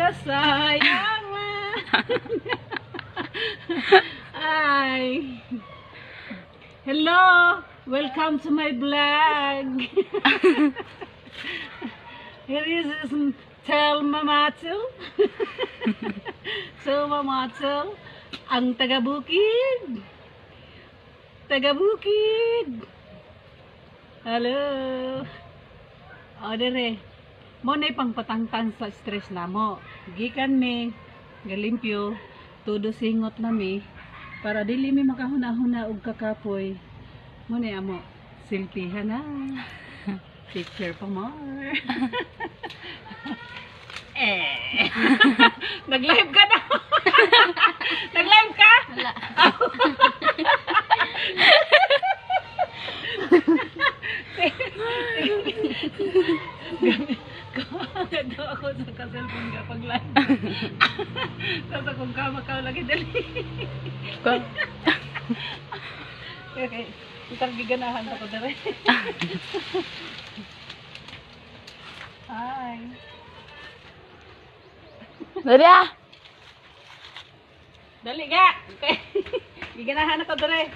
kasayangan. Ay. Hello, welcome to my vlog. Here is Telma Matul. Telma Matul, ang taga-bukid. Taga-bukid. Hello. O dire. Mo na pang patangtang sa stress na mo. Gikan mi galimpyo todo singot na mi para dili mi makahuna-huna og kakapoy. Mo na amo silpihan na. Picture pa more. Nag-live ka na. Nag-live ka? Wala. Ganda ako sa ka-cellphone ka pag live. Tapos akong kamakaw lagi dali. Okay. Itang giganahan ako dali. Hi. Dali ah! Dali ga! Okay. Giganahan ako dali.